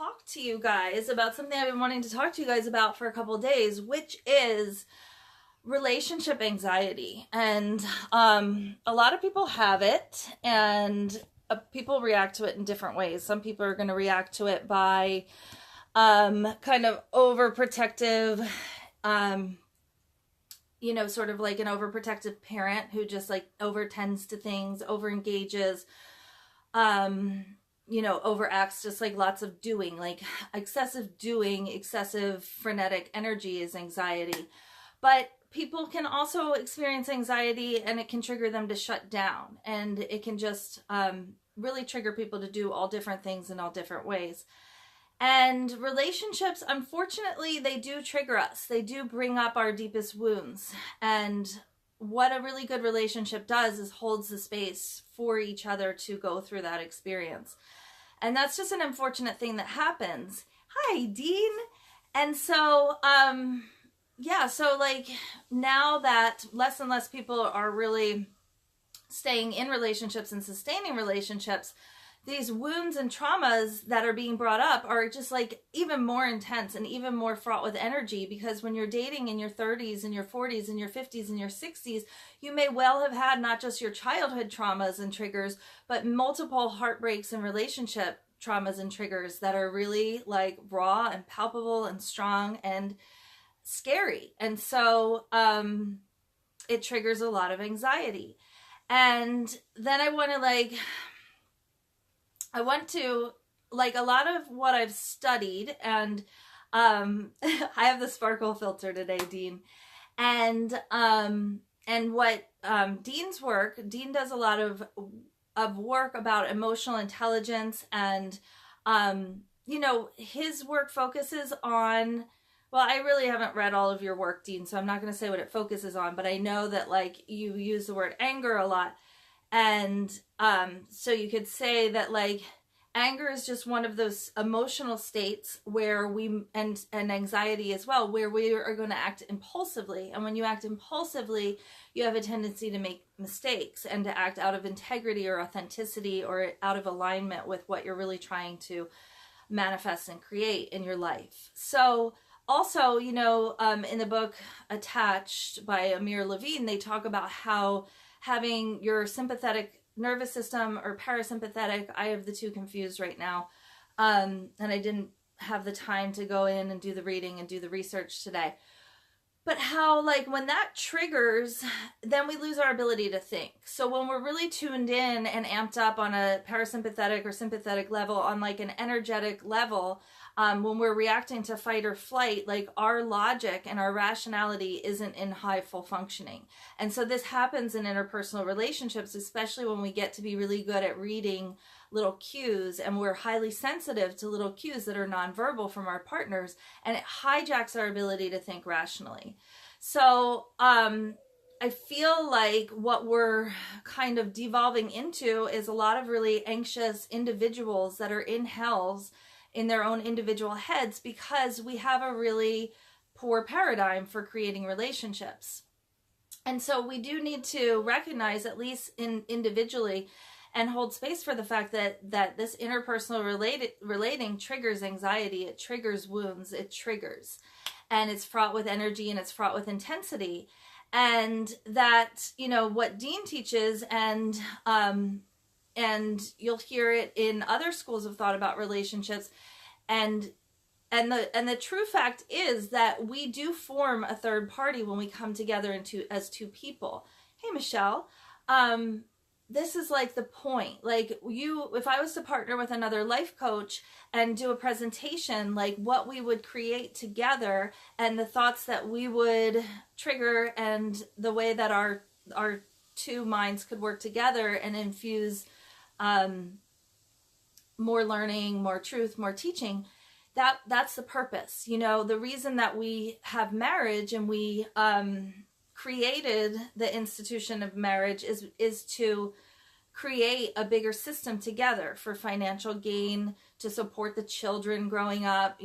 talk to you guys about something I've been wanting to talk to you guys about for a couple of days, which is relationship anxiety. And a lot of people have it, and people react to it in different ways. Some people are going to react to it by kind of overprotective, sort of like an overprotective parent who just like overtends to things, overengages, overacts, just like lots of doing, like excessive frenetic energy is anxiety. But people can also experience anxiety, and it can trigger them to shut down, and it can just really trigger people to do all different things in all different ways. And relationships, unfortunately, they do trigger us. They do bring up our deepest wounds. And what a really good relationship does is holds the space for each other to go through that experience. And that's just an unfortunate thing that happens. Hi, Dean. And so, so like now that less and less people are really staying in relationships and sustaining relationships, these wounds and traumas that are being brought up are just like even more intense and even more fraught with energy, because when you're dating in your 30s and your 40s and your 50s and your 60s, you may well have had not just your childhood traumas and triggers, but multiple heartbreaks and relationship traumas and triggers that are really like raw and palpable and strong and scary. And so it triggers a lot of anxiety. And then I want to a lot of what I've studied, and I have the sparkle filter today, Dean, and what Dean's work, Dean does a lot of work about emotional intelligence, and his work focuses on, well, I really haven't read all of your work, Dean, so I'm not going to say what it focuses on, but I know that like you use the word anger a lot. And so you could say that like anger is just one of those emotional states where and anxiety as well, where we are going to act impulsively. And when you act impulsively, you have a tendency to make mistakes and to act out of integrity or authenticity or out of alignment with what you're really trying to manifest and create in your life. So also, in the book Attached by Amir Levine, they talk about how having your sympathetic nervous system or parasympathetic, I have the two confused right now, and I didn't have the time to go in and do the reading and do the research today, but how like when that triggers, then we lose our ability to think. So when we're really tuned in and amped up on a parasympathetic or sympathetic level, on like an energetic level, when we're reacting to fight or flight, like our logic and our rationality isn't in high full functioning. And so this happens in interpersonal relationships, especially when we get to be really good at reading little cues, and we're highly sensitive to little cues that are nonverbal from our partners, and it hijacks our ability to think rationally. So I feel like what we're kind of devolving into is a lot of really anxious individuals that are in hells in their own individual heads, because we have a really poor paradigm for creating relationships. And so we do need to recognize, at least individually, and hold space for the fact that this interpersonal relating triggers anxiety, it triggers wounds, it triggers, and it's fraught with energy and it's fraught with intensity. And that, what Dean teaches, and you'll hear it in other schools of thought about relationships, and the true fact is that we do form a third party when we come together as two people. Hey, Michelle, this is like the point. Like if I was to partner with another life coach and do a presentation, like what we would create together and the thoughts that we would trigger and the way that our two minds could work together and infuse more learning, more truth, more teaching, that's the purpose. The reason that we have marriage and we created the institution of marriage is to create a bigger system together for financial gain, to support the children growing up.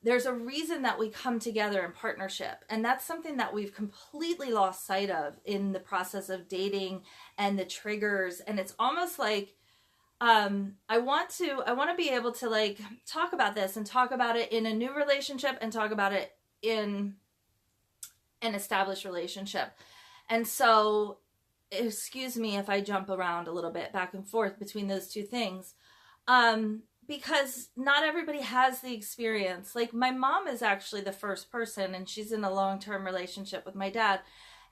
There's a reason that we come together in partnership, and that's something that we've completely lost sight of in the process of dating and the triggers. And it's almost like I want to be able to like talk about this and talk about it in a new relationship and talk about it in an established relationship. And so, excuse me if I jump around a little bit back and forth between those two things. Because not everybody has the experience. Like my mom is actually the first person, and she's in a long-term relationship with my dad.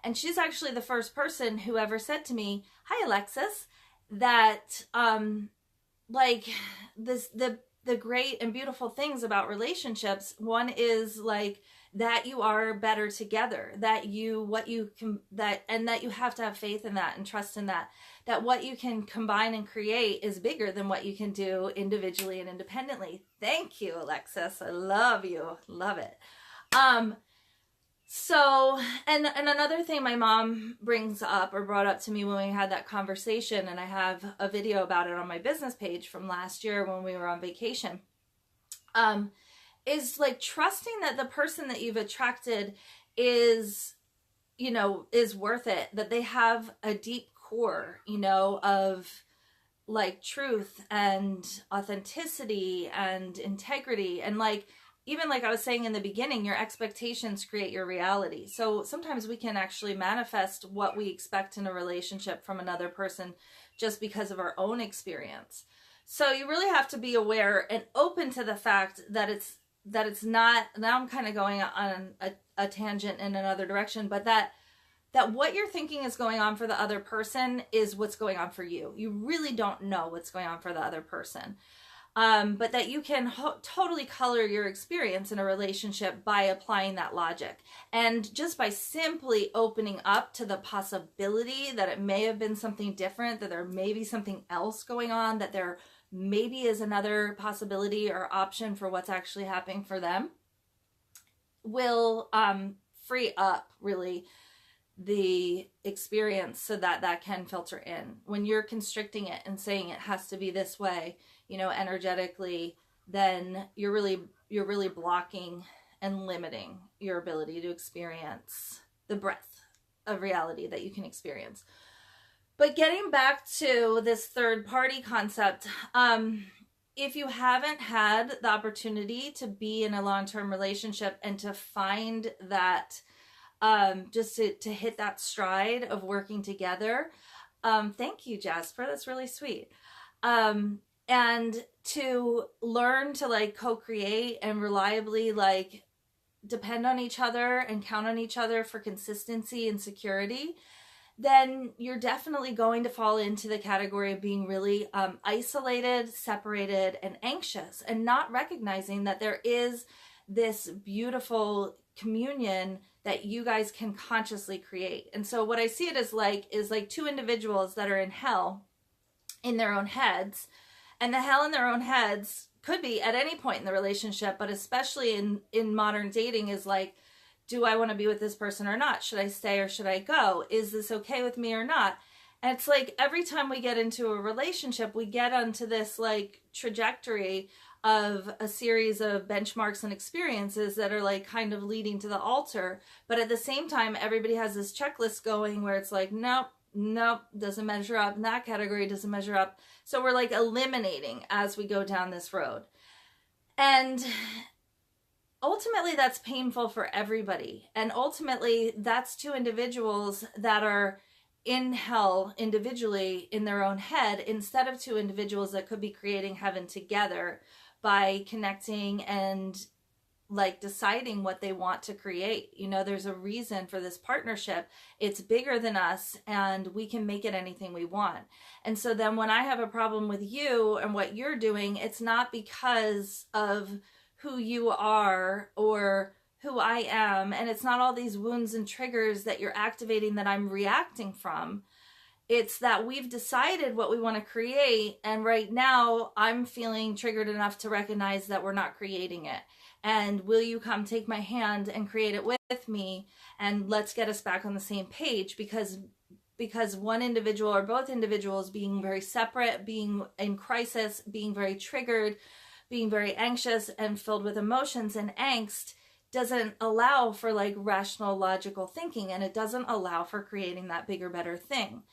And she's actually the first person who ever said to me, "Hi, Alexis," that, like the great and beautiful things about relationships. One is like that you are better together, that you have to have faith in that and trust in that, that what you can combine and create is bigger than what you can do individually and independently. Thank you, Alexis. I love you. Love it. So, and another thing my mom brings up or brought up to me when we had that conversation, and I have a video about it on my business page from last year when we were on vacation, is like trusting that the person that you've attracted is, you know, is worth it, that they have a deep core, you know, of like truth and authenticity and integrity. And like, even like I was saying in the beginning, your expectations create your reality. So sometimes we can actually manifest what we expect in a relationship from another person just because of our own experience. So you really have to be aware and open to the fact that it's not, now I'm kind of going on a tangent in another direction, but that what you're thinking is going on for the other person is what's going on for you. You really don't know what's going on for the other person. But that you can totally color your experience in a relationship by applying that logic. And just by simply opening up to the possibility that it may have been something different, that there may be something else going on, that there maybe is another possibility or option for what's actually happening for them, will free up really the experience so that that can filter in. When you're constricting it and saying it has to be this way, you know, energetically, then you're really blocking and limiting your ability to experience the breadth of reality that you can experience. But getting back to this third party concept, if you haven't had the opportunity to be in a long-term relationship and to find that, just to hit that stride of working together, thank you, Jasper, that's really sweet. And to learn to like co-create and reliably like depend on each other and count on each other for consistency and security, then you're definitely going to fall into the category of being really isolated, separated, and anxious, and not recognizing that there is this beautiful communion that you guys can consciously create. And so what I see it as like is like two individuals that are in hell in their own heads. And the hell in their own heads could be at any point in the relationship, but especially in modern dating is like, do I want to be with this person or not? Should I stay or should I go? Is this okay with me or not? And it's like every time we get into a relationship, we get onto this like trajectory of a series of benchmarks and experiences that are like kind of leading to the altar. But at the same time, everybody has this checklist going where it's like, nope, doesn't measure up. In that category doesn't measure up. So we're like eliminating as we go down this road. And ultimately that's painful for everybody. And ultimately that's two individuals that are in hell individually in their own head, instead of two individuals that could be creating heaven together by connecting and like deciding what they want to create. You know, there's a reason for this partnership. It's bigger than us and we can make it anything we want. And so then when I have a problem with you and what you're doing, it's not because of who you are or who I am. And it's not all these wounds and triggers that you're activating that I'm reacting from. It's that we've decided what we want to create. And right now I'm feeling triggered enough to recognize that we're not creating it. And will you come take my hand and create it with me? And let's get us back on the same page, because one individual or both individuals being very separate, being in crisis, being very triggered, being very anxious and filled with emotions and angst doesn't allow for like rational, logical thinking. And it doesn't allow for creating that bigger, better thing.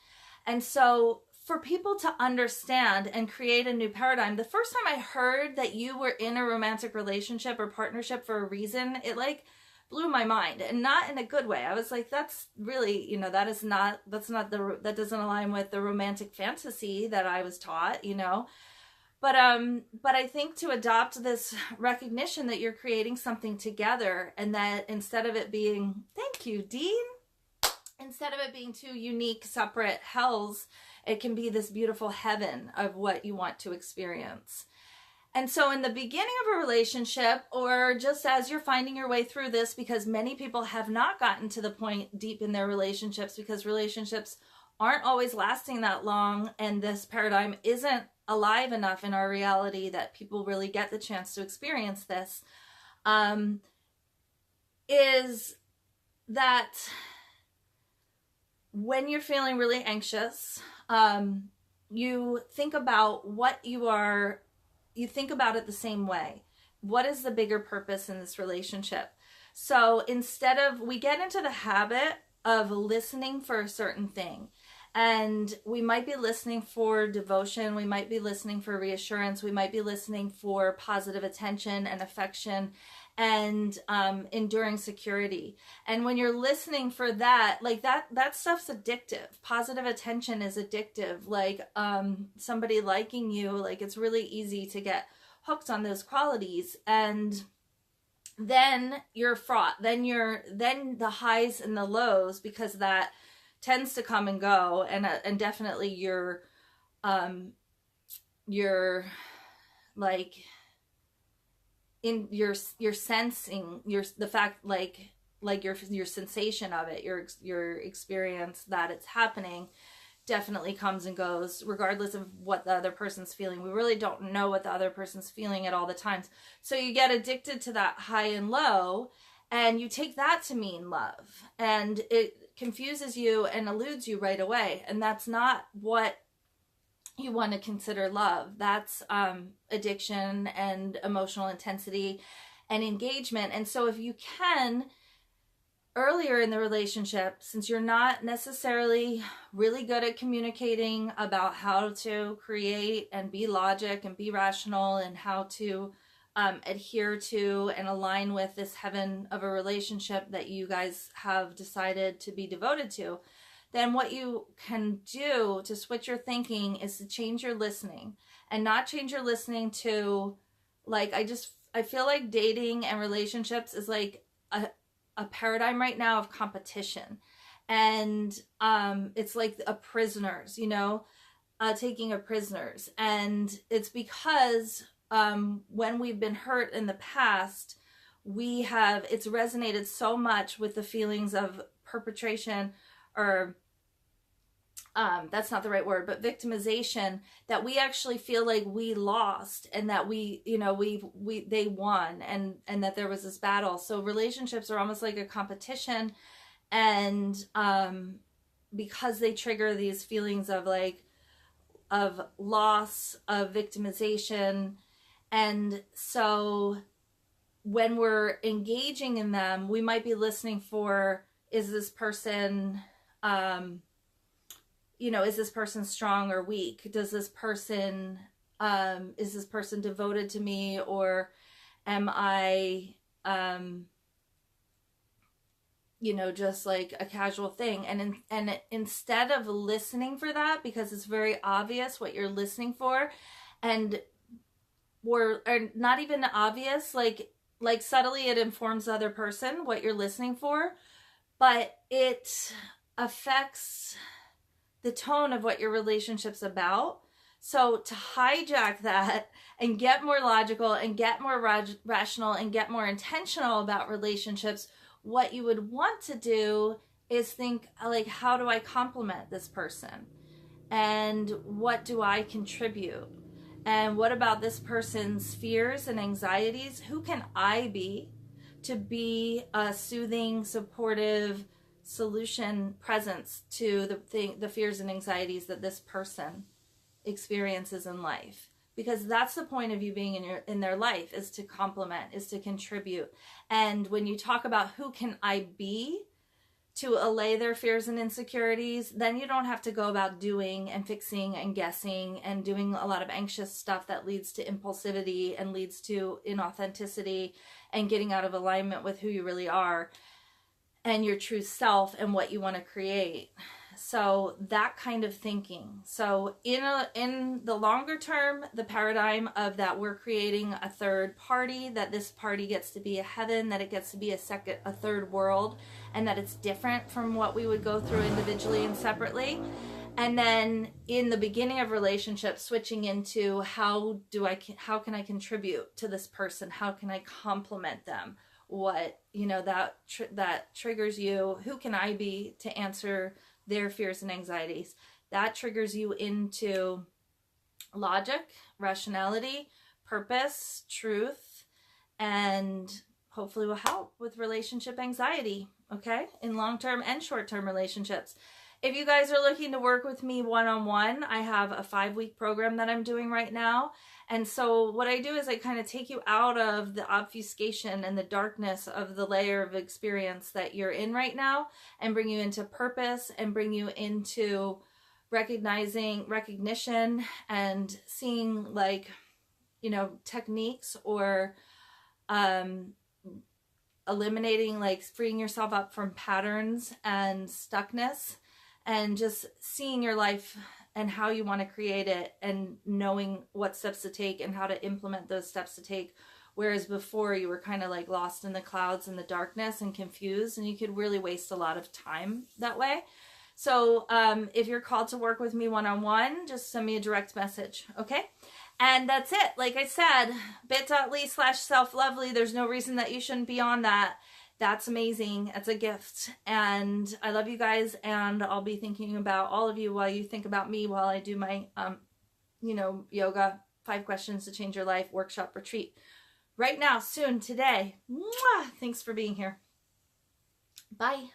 And so for people to understand and create a new paradigm, the first time I heard that you were in a romantic relationship or partnership for a reason, it like blew my mind, and not in a good way. I was like, that's really, you know, that doesn't align with the romantic fantasy that I was taught, you know. But I think to adopt this recognition that you're creating something together, and that instead of it being, thank you, Dean, instead of it being two unique, separate hells, it can be this beautiful heaven of what you want to experience. And so in the beginning of a relationship, or just as you're finding your way through this, because many people have not gotten to the point deep in their relationships, because relationships aren't always lasting that long, and this paradigm isn't alive enough in our reality that people really get the chance to experience this, is that when you're feeling really anxious, you think about you think about it the same way. What is the bigger purpose in this relationship? So instead of, we get into the habit of listening for a certain thing, and we might be listening for devotion, we might be listening for reassurance, we might be listening for positive attention and affection and enduring security. And when you're listening for that, like that stuff's addictive. Positive attention is addictive. Like somebody liking you, like it's really easy to get hooked on those qualities. And then you're fraught. Then the highs and the lows, because that tends to come and go, and definitely you're like in your sensing the fact, like your sensation of it, your experience that it's happening definitely comes and goes regardless of what the other person's feeling. We really don't know what the other person's feeling at all the times. So you get addicted to that high and low, and you take that to mean love, and it confuses you and eludes you right away. And that's not what you want to consider love. That's addiction and emotional intensity and engagement. And so if you can, earlier in the relationship, since you're not necessarily really good at communicating about how to create and be logic and be rational, and how to adhere to and align with this heaven of a relationship that you guys have decided to be devoted to, then what you can do to switch your thinking is to change your listening, and not change your listening to, like, I feel like dating and relationships is like a paradigm right now of competition. And it's like a prisoners, you know, taking of prisoners. And it's because when we've been hurt in the past, it's resonated so much with the feelings of perpetration, or that's not the right word, but victimization, that we actually feel like we lost, and that they won, and that there was this battle. So relationships are almost like a competition, and because they trigger these feelings of loss, of victimization. And so when we're engaging in them, we might be listening for, is this person is this person strong or weak? Is this person devoted to me, or am I, just like a casual thing? And instead of listening for that, because it's very obvious what you're listening for, or not even obvious, like subtly it informs the other person what you're listening for, but it affects the tone of what your relationship's about. So to hijack that and get more logical and get more rational and get more intentional about relationships, what you would want to do is think, like, how do I complement this person? And what do I contribute? And what about this person's fears and anxieties? Who can I be to be a soothing, supportive solution presence to the fears and anxieties that this person experiences in life? Because that's the point of you being in their life, is to complement, is to contribute. And when you talk about who can I be to allay their fears and insecurities, then you don't have to go about doing and fixing and guessing and doing a lot of anxious stuff that leads to impulsivity and leads to inauthenticity and getting out of alignment with who you really are and your true self and what you want to create. So that kind of thinking. So in the longer term, the paradigm of that we're creating a third party, that this party gets to be a heaven, that it gets to be a third world, and that it's different from what we would go through individually and separately. And then in the beginning of relationships, switching into how can I contribute to this person? How can I complement them? What, that triggers you. Who can I be to answer their fears and anxieties? That triggers you into logic, rationality, purpose, truth, and hopefully will help with relationship anxiety, okay? In long-term and short-term relationships. If you guys are looking to work with me one-on-one, I have a 5-week program that I'm doing right now. And so what I do is I kind of take you out of the obfuscation and the darkness of the layer of experience that you're in right now and bring you into purpose and bring you into recognition and seeing techniques or eliminating, freeing yourself up from patterns and stuckness and just seeing your life and how you want to create it and knowing what steps to take and how to implement those steps to take. Whereas before you were kind of lost in the clouds and the darkness and confused, and you could really waste a lot of time that way. So if you're called to work with me one-on-one, just send me a direct message, okay? And that's it. Like I said, bit.ly/selflovely. There's no reason that you shouldn't be on that. That's amazing. It's a gift. And I love you guys. And I'll be thinking about all of you while you think about me while I do my, yoga 5 questions to change your life workshop retreat right now, soon, today. Mwah! Thanks for being here. Bye.